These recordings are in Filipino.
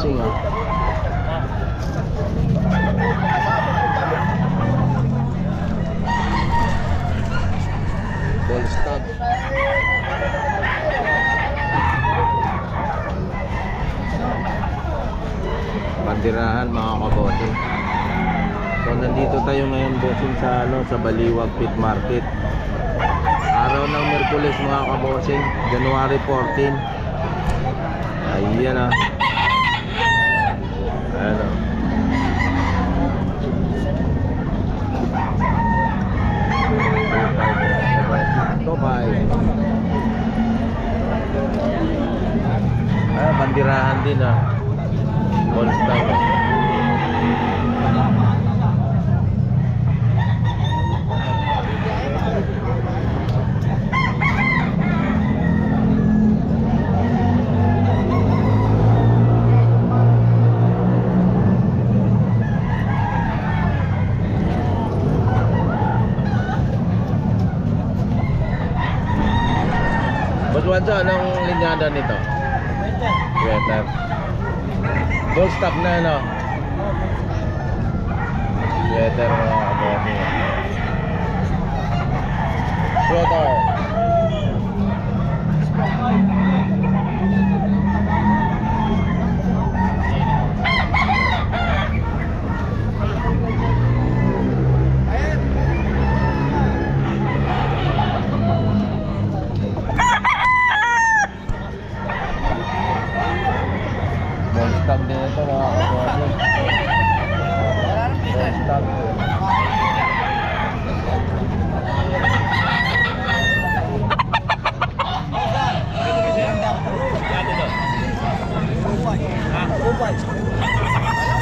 bossing oh. Ball stop. Bandirahan mga kabossing. So nandito tayo ngayon bossing sa sa Baliwag Pit Market. Araw ng Miyerkules mga kabossing, January 14. Ayan ah. Ayan ah. Topay. Bandirahan din ah. Monster. Wansa, anong linyada nito? Sweater. Full stop na ano? Sweater mga kabossing. Sweater. Stop din ito mga kabossing. Stop.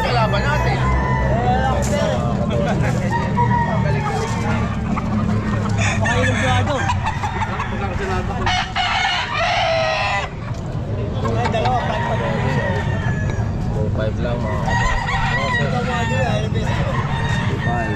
Kalaban natin. Five lang mga five.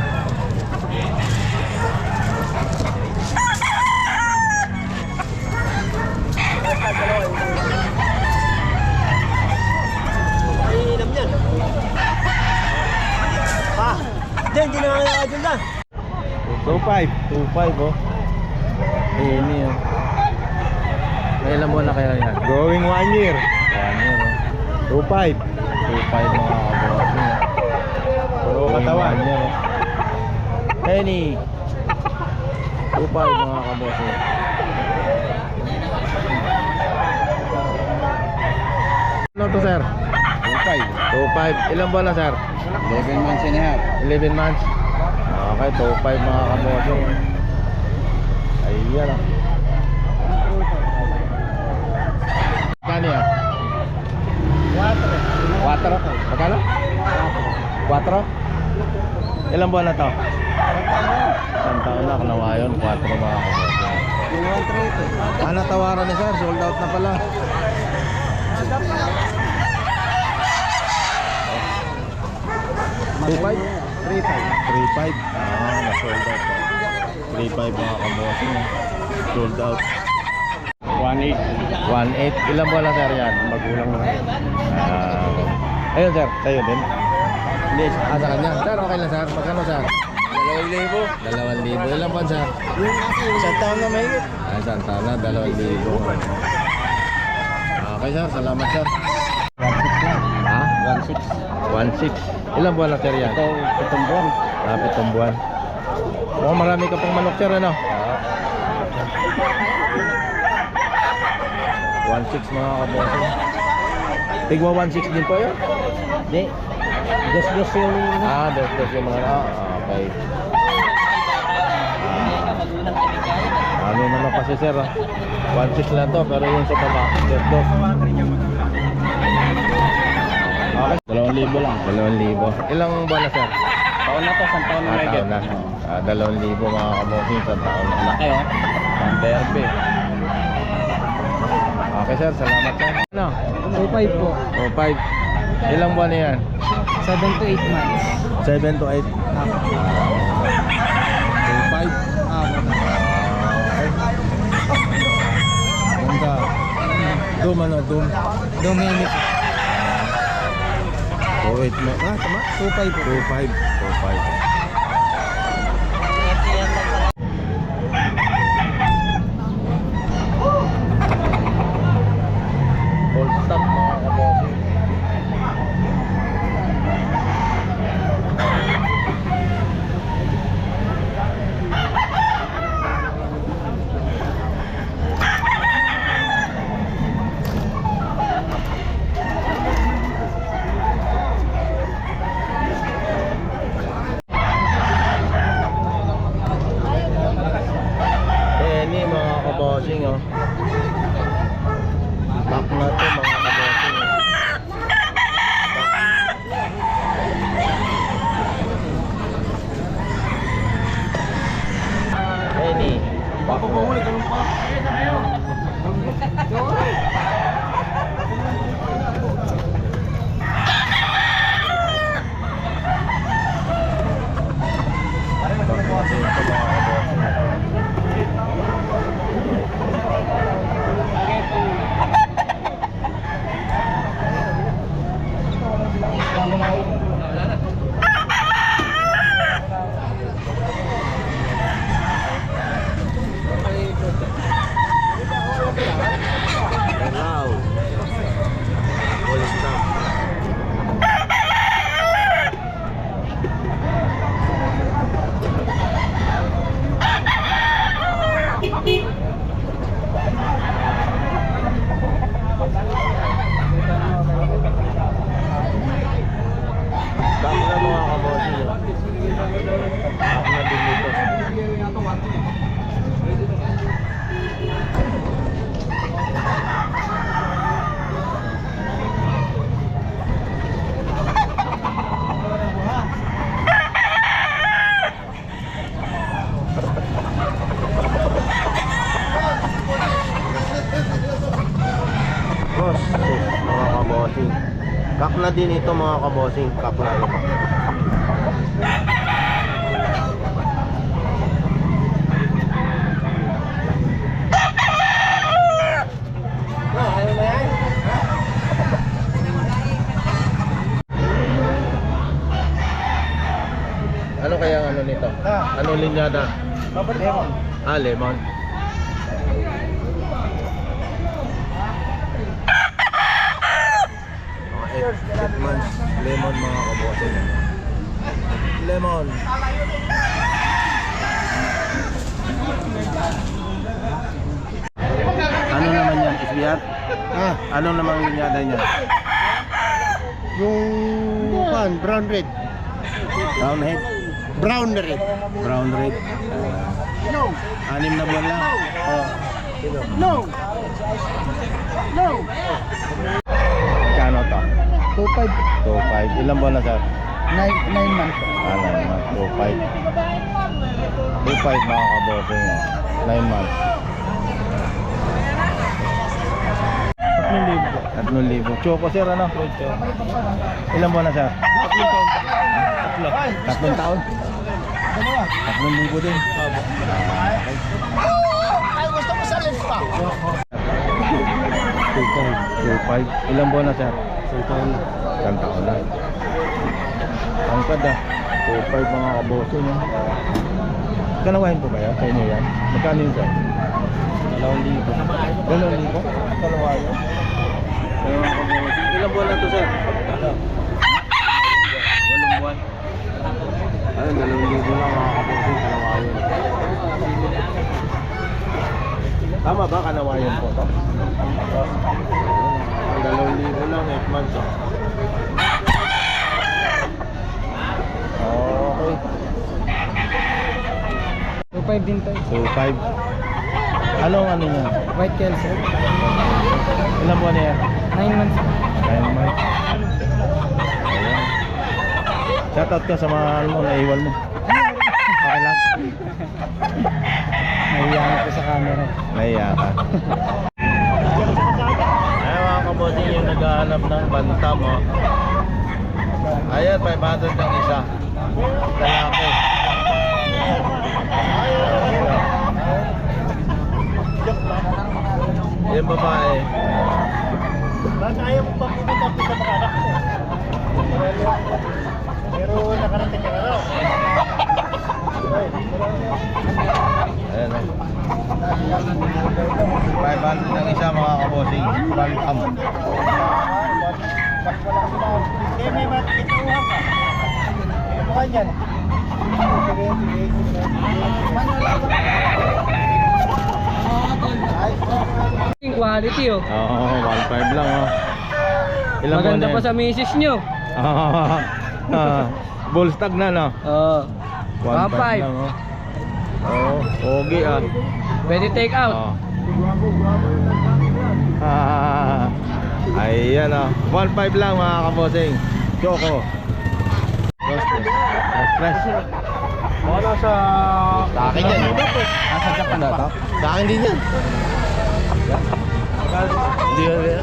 Hindi na nga dyan lang. 2.5 oh. Ini oh. May ilang buwan na kaya yan? Going 1 year. 1 year oh. 2.5. 2.5 mga kabossing. Puro katawan. Penny 2.5 mga kabossing. Ano to sir? 2.5. Ilang buwan na sir? 11 months and a half. 11 months. Okay, 2.5 mga kabossing. Ayan ah. Kano yan? 4. Magkano? 4? Ilang buwan na to? Isang taon na, kanawayon. 4 mga kabossing. Ano tawaran ni sir? Sold out na pala. $2.5? 3.5. Na-sold out. 3.5 mga kabossing. Sold out. 1.8. 1.8. Ilang buwan na sir yan? Magulang na. Ayun sir, tayo din. Hindi, sa kanya. Sir, okay lang sir. Magkano sir? 2,000. 2,000. Ilang buwan sir? Isang taon na mahigit. Isang taon na, 2,000. Okay sir, salamat sir. 1.6 lang. Ha? 1.6. 1.6. Ilang buwan na sir yan? Ito, 7 buwan. 7 buwan. Mukhang marami ka pang manok sir ano? 1.6 mga kabossing. Tigwa 1.6 din po yun? Hindi. Dos yung... Dos yung mga okay. Ano naman kasi sir 1.6 lang to, pero yung sa baba dos. Okay, 2,000 lang. 2,000. Ilang buwan na sir? Taon na to, isang taon na may Taon na. 2,000 mga kabossing sa taon na. Laki oh. Ang derby. Okay sir, salamat sir. Ano? 2.5 po. 5. Ilang buwan na yan? 7 to 8 months. 7 to 8. 5. Ganda. Doom ano, doom. Dominic. 2.8 mo. Ah, tama? 2.5 po. 2.5. 2.5. Full stop mga kabossing. Any mga kabossing oh. Pack na to mga kabossing oh. Any pack na. Kabossing ito mga kabossing. Wow. Full stop. Back na mga kabossing. Back na din dito. Boss, mga kabossing. Kak na din ito mga kabossing. Kak na ito. Ano kaya ang ano nito? Ano linyada? Lemon. Ah, lemon. Mga 8 months lemon mga kabossing. Lemon. Ano naman yan? Isbiyat? Ano namang linyada niya? Yung brown red. Brown head? Brown red. Brown red? No. 6 na buwan lang? Oh. No. No. Kano to? 2.5. 2.5. Ilang buwan na sir? 9 months. 9 months. 2.5. 2.5 mga kabossing. 9 months. 3,000. Choco sir ano? Ilang buwan na sir? 3 taon. 3,000 din. Ay, gusto mo sa lens pa. 2.5. Ilang buwan na sir? 1 taon na. Angkad ah. 2.5 mga kabossing. Kanawahin po kaya sa inyo yan? Magkano yun sir? 2,000. 2,000? Kanawahin? Ilang buwan na to sir? 8 buwan. Ayun, 2,000 lang mga kabossing. Kanawahin. Tama ba kanawahin po to? 2,000 lang, 8 months oh. Okay. 2.5 din tayo. 2.5. Anong ano niya? White Kelso. Ilang buwan na yan? 9 months. 9 months. Ayan. Shoutout ka sa mga ano mo, naiwan mo. Okay lang. Nahiya ko sa camera. Nahiya ka. Ayan mga kabossing yung naghahanap ng bantam oh. Ayan, 500 ang isa. Lalaki. Yung babae. Bakit ayaw mo pa pumunta sa mga anak mo? Pero nakarating ka na. Ayan o. 500 ng isa mga kabosing. Welcome. Eh, may matituhan ka. Ano yan? Quality oh. Oo, 1.5 lang oh. Ilang Maganda buwan pa sa misis nyo. Bull stag na no? Oo. 1.5 lang oh. Oo, pogi ah. Pwede take out. Oh. Ayan oh. 1.5 lang mga kabosing. Choco. Fresh. Wala sa... Sa akin yan. Nasa Japan na to? Sa akin din yan. Hindi yan.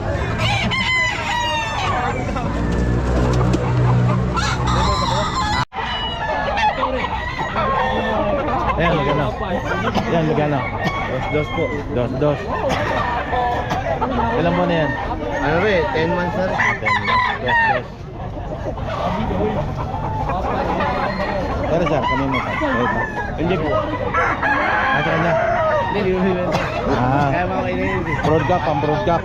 Ayan, magana. Ayan, magana. Dos po. Dos. Ilan mo na yan? Ano rin? 10 months na rin. 10 months. Dos. Pero sir, kami mo. Hindi po. Nasa kanya? Hindi. Kaya mga kainin. Broad gap, ang broad gap.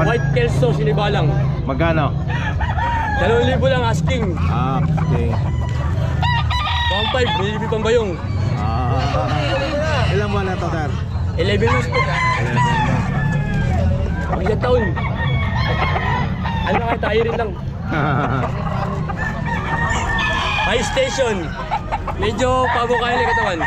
White Kelso, sinibalang. Magkano? 2,000 lang asking. Ah, okay. 1,500, binili pang bayong. Ilang buwan na to, sir? 11 months po. Isang taon. Ano nga, tayo rin lang. High station. Medyo pabo kaya ng katawan.